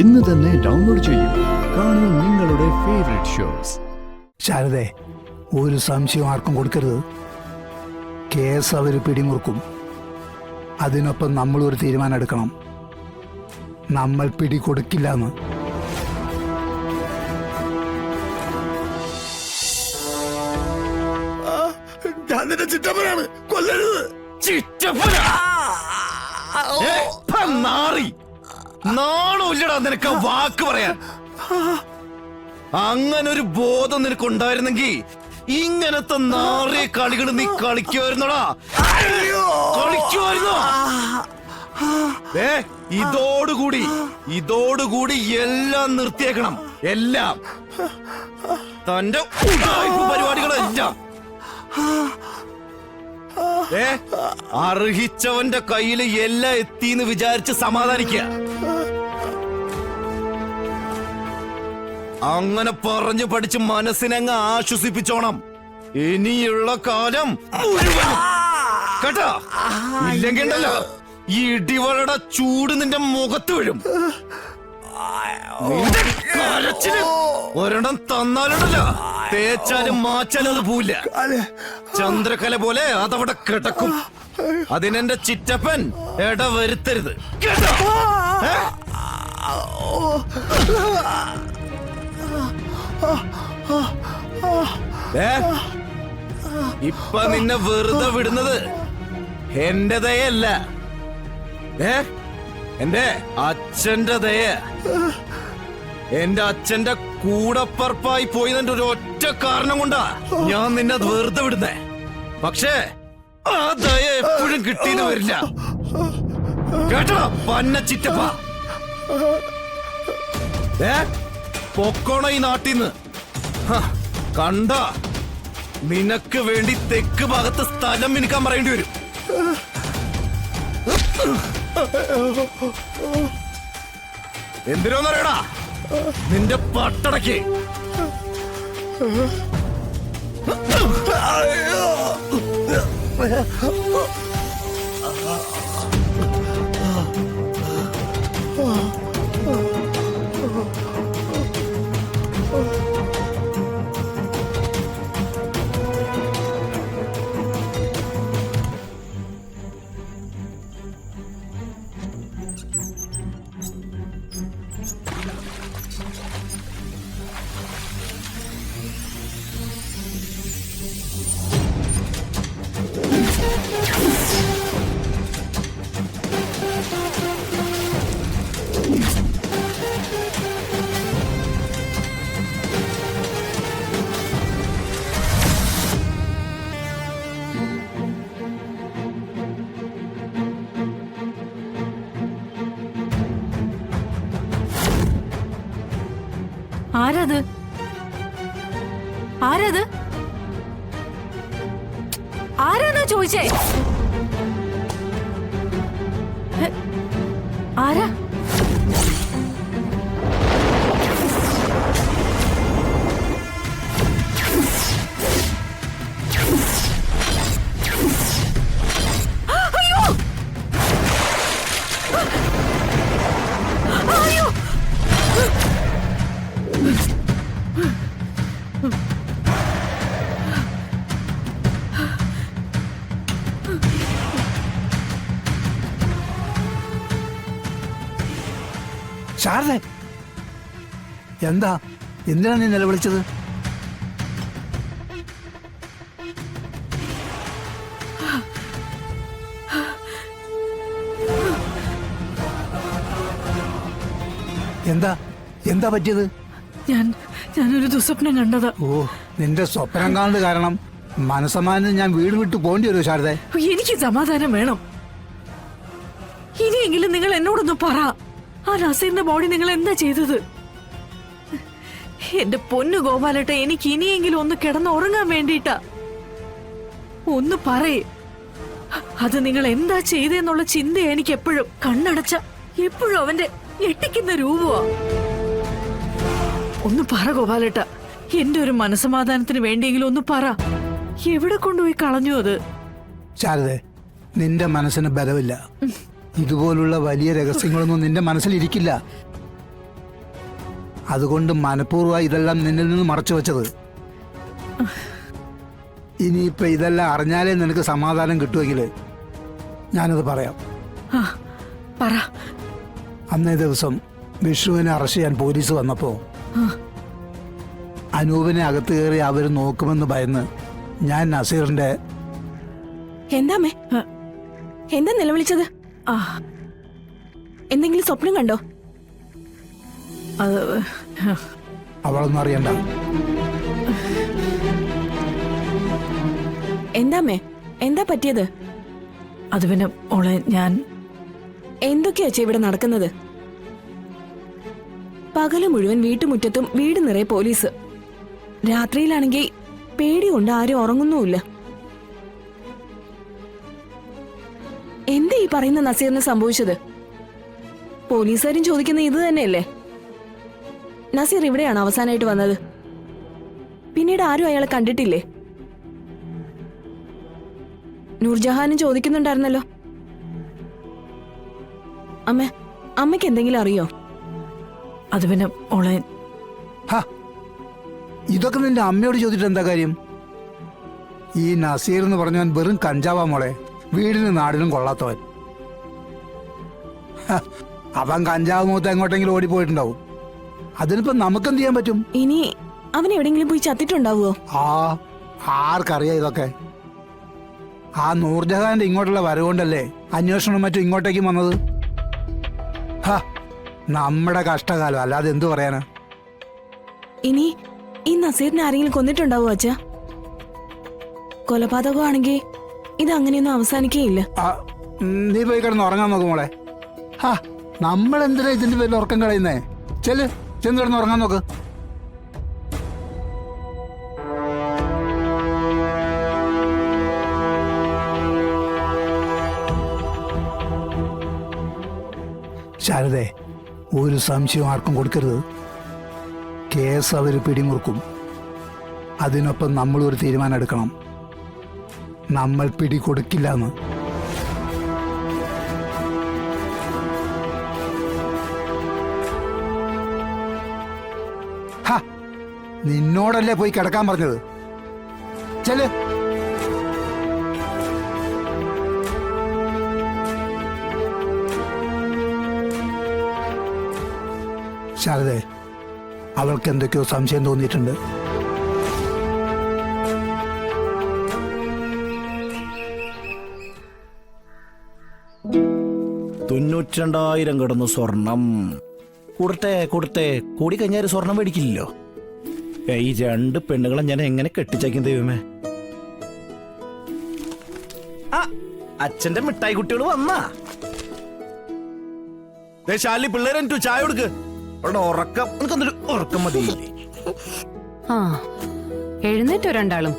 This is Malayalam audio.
ഇന്ന് തന്നെ ഡൗൺലോഡ് ചെയ്യൂ. കാണൂ നിങ്ങളുടെ ഫേവറേറ്റ് ഷോസ്. ശാരദേ, ഒരു സംശയം ആർക്കും കൊടുക്കരുത്. കേസ് അവർ പിടിമുറുക്കും. അതിനൊപ്പം നമ്മൾ ഒരു തീരുമാനം എടുക്കണം. നമ്മൾ പിടികൊടുക്കില്ല എന്ന്. ഞാൻ നിന്റെ ചിറ്റപ്പനാണ്, കൊല്ലരുത്. നാണമില്ലടാ നിനക്ക് വാക്ക് പറയാൻ. അങ്ങനൊരു ബോധം നിനക്കുണ്ടായിരുന്നെങ്കിൽ ഇങ്ങനത്തെ നാറിയ കളികൾ നീ കളിക്കുമായിരുന്നോടാ. കളിക്കുമായിരുന്നോ? ഇതോടുകൂടി എല്ലാം നിർത്തിയേക്കണം. എല്ലാം തന്റെ പരിപാടികളെല്ലാം അർഹിച്ചവന്റെ കയ്യില് എല്ലാം എത്തിന്ന് വിചാരിച്ച് സമാധാനിക്കുക. അങ്ങനെ പറഞ്ഞു പഠിച്ച് മനസ്സിനങ്ങ് ആശ്വസിപ്പിച്ചോണം. ഇനിയുള്ള കാലം മുഴുവനും കേട്ടോ. ഇല്ലെങ്കിൽ ഉണ്ടല്ലോ ഈ ഇടിവളുടെ ചൂട് നിന്റെ മുഖത്ത് വീഴും. ഒരെണ്ണം തന്നാലുണ്ടല്ലോ തേച്ചാലും മാച്ചാലും അത് പോവില്ല. ചന്ദ്രകല പോലെ അതവിടെ കിടക്കും. അതിനെന്റെ ചിറ്റപ്പൻ ഇട വരുത്തരുത് കേട്ടോ. ഇപ്പൊ നിന്നെ വെറുതെ വിടുന്നത് എന്റെ ദയല്ല, എന്റെ അച്ഛന്റെ ദയ. എന്റെ അച്ഛന്റെ കൂടപ്പറപ്പായി പോയി ഒരു ഒറ്റ കാരണം കൊണ്ടാ ഞാൻ നിന്നെ വെറുതെ വിടുന്നേ. പക്ഷേ ആ ദയ എപ്പോഴും കിട്ടിയെന്ന് വരില്ല കേട്ടോ പന്ന ചിറ്റപ്പ. പൊക്കോണ ഈ നാട്ടിന്ന്. കണ്ട നിനക്ക് വേണ്ടി തെക്ക് ഭാഗത്ത് സ്ഥലം മിനുക്കാൻ പറയേണ്ടി വരും. എന്തിനോന്നറിയടാ നിന്റെ പട്ടടക്ക്. ആരത്? ആരത്? ആരാന്നാ ചോദിച്ചേ? ആരാ? ശാരദ, എന്താ? എന്തിനാ നീ നിലവിളിച്ചത്? എന്താ എന്താ പറ്റിയത്? ഞാനൊരു ദുസ്വപ്നം കണ്ടതാ. ഓ, നിന്റെ സ്വപ്നം കാണുന്നത് കാരണം മനസ്സമാനം ഞാൻ വീട് വിട്ടു പോണ്ടി വരുമോ ശാരദ? എനിക്ക് സമാധാനം വേണം. ഇനിയെങ്കിലും നിങ്ങൾ എന്നോടൊന്ന് പറ, ആ നസീറിന്റെ ബോഡി നിങ്ങൾ എന്താ ചെയ്തത്? എന്റെ പൊന്നു ഗോപാലട്ട, എനിക്ക് ഇനിയെങ്കിലും ഒന്ന് കിടന്ന് ഉറങ്ങാൻ വേണ്ടിട്ടാ. ഒന്ന് പറയേ, അത് നിങ്ങൾ എന്താ ചെയ്തെന്നുള്ള ചിന്ത എനിക്ക് എപ്പോഴും കണ്ണടച്ച എപ്പോഴും അവന്റെ ഞെട്ടിക്കുന്ന രൂപമാ. ഒന്ന് പറ ഗോപാലട്ട, എന്റെ ഒരു മനസമാധാനത്തിന് വേണ്ടിയെങ്കിലും ഒന്ന് പറ. എവിടെ കൊണ്ടുപോയി കളഞ്ഞു അത്? ശാരദേ, നിന്റെ മനസ്സിന് ബലമില്ല. ഇതുപോലുള്ള വലിയ രഹസ്യങ്ങളൊന്നും നിന്റെ മനസ്സിലിരിക്കില്ല. അതുകൊണ്ട് മനഃപൂർവ്വം ഇതെല്ലാം നിന്നിൽ നിന്ന് മറച്ചു വെച്ചത്. ഇനിയിപ്പൊ ഇതെല്ലാം അറിഞ്ഞാലേ നിനക്ക് സമാധാനം കിട്ടുമെങ്കിൽ ഞാനത് പറയാം. ആ, പറ. അന്നേ ദിവസം വിഷ്ണുവിനെ അറസ്റ്റ് ചെയ്യാൻ പോലീസ് വന്നപ്പോ അനൂപിനെ അകത്ത് കയറി അവർ നോക്കുമെന്ന് ഭയന്ന് ഞാൻ നസീറിന്റെ എന്താമ്മേ എന്താ നിലവിളിച്ചത്? ആ, എന്തെങ്കിലും സ്വപ്നം കണ്ടോ? അത് അവളൊന്നും അറിയണ്ട. എന്താമ്മേ എന്താ പറ്റിയത്? അത് പിന്നെ മോളെ, ഞാൻ എന്തൊക്കെയാ ഇവിടെ നടക്കുന്നത്? പകല് മുഴുവൻ വീട്ടുമുറ്റത്തും വീട് നിറയെ പോലീസ്. രാത്രിയിലാണെങ്കിൽ പേടി കൊണ്ട് ആരും ഉറങ്ങുന്നുമില്ല. എന്താ ഈ പറയുന്ന നസീറിന് സംഭവിച്ചത്? പോലീസുകാരും ചോദിക്കുന്ന ഇത് തന്നെയല്ലേ? നസീർ ഇവിടെയാണ് അവസാനമായിട്ട് വന്നത്. പിന്നീട് ആരും അയാളെ കണ്ടിട്ടില്ലേ? നൂർജഹാനും ചോദിക്കുന്നുണ്ടായിരുന്നല്ലോ. അമ്മയ്ക്ക് എന്തെങ്കിലും അറിയോ? അത് പിന്നെ മോളെ, ഹാ, ഇതൊക്കെ നിന്റെ അമ്മയോട് ചോദിച്ചിട്ട് എന്താ കാര്യം? ഈ നസീർ എന്ന് പറഞ്ഞവൻ വെറും കഞ്ചാവാ മോളെ, വീടിനും നാടിനും കൊള്ളാത്തവൻ. ഹ, അവൻ കഞ്ചാവ് മൂത്ത് എങ്ങോട്ടെങ്കിലും ഓടിപ്പോയിട്ടുണ്ടാവും. അതിനിപ്പോ നമുക്കെന്ത് ചെയ്യാൻ പറ്റും? ഇനി അവൻ എവിടെയെങ്കിലും പോയി ചത്തിട്ടുണ്ടാവുമോ? ആർക്കറിയാം ഇതൊക്കെ? ആ നൂർജഹാന്റെ ഇങ്ങോട്ടുള്ള വരവുകൊണ്ടല്ലേ അന്വേഷണം മറ്റും ഇങ്ങോട്ടേക്കും വന്നത്. ഹ, നമ്മുടെ കഷ്ടകാലം, അല്ലാതെ എന്തു പറയാനാ? ഇനി ഈ നസീറിനെ ആരെങ്കിലും കൊന്നിട്ടുണ്ടാവോ അച്ഛാ? കൊലപാതകമാണെങ്കിൽ ഇത് അങ്ങനെയൊന്നും അവസാനിക്കുകയില്ല. നീ പോയി കിടന്ന് ഉറങ്ങാൻ നോക്കും മോളെ. ഹാ, നമ്മളെന്തിനാ ഇതിന്റെ പേരിൽ ഉറക്കം കളയുന്നേ? ചെന്ന് കിടന്ന് ഉറങ്ങാൻ നോക്ക്. ശാരദേ, ഒരു സംശയം ആർക്കും കൊടുക്കരുത്. കേസ് അവർ പിടിമുറുക്കും. അതിനൊപ്പം നമ്മളൊരു തീരുമാനം എടുക്കണം. നമ്മൾ പിടികൊടുക്കില്ല എന്ന്. നിന്നോടല്ലേ പോയി കിടക്കാൻ പറഞ്ഞത്? ചെല്. ശാരദേ, അവൾക്ക് എന്തൊക്കെയോ സംശയം തോന്നിയിട്ടുണ്ട്. $92,000 കിടന്നു സ്വർണം. കൊടുത്തേ കൂടി കഴിഞ്ഞാൽ സ്വർണം മേടിക്കില്ലല്ലോ. ഈ 2 പെണ്ണുകളെ ഞാൻ എങ്ങനെ കെട്ടിച്ചേക്കും ദൈവമേ. ആ, അച്ഛന്റെ മിഠായി കുട്ടികൾ വന്നാ. ശാലി പിള്ളേരെ ചായ കൊടുക്ക്. അവളുടെ ഉറക്കം, എനിക്കൊന്നൊരു ഉറക്കം മതിയില്ലേ? ആ, എഴുന്നേറ്റോ രണ്ടാളും?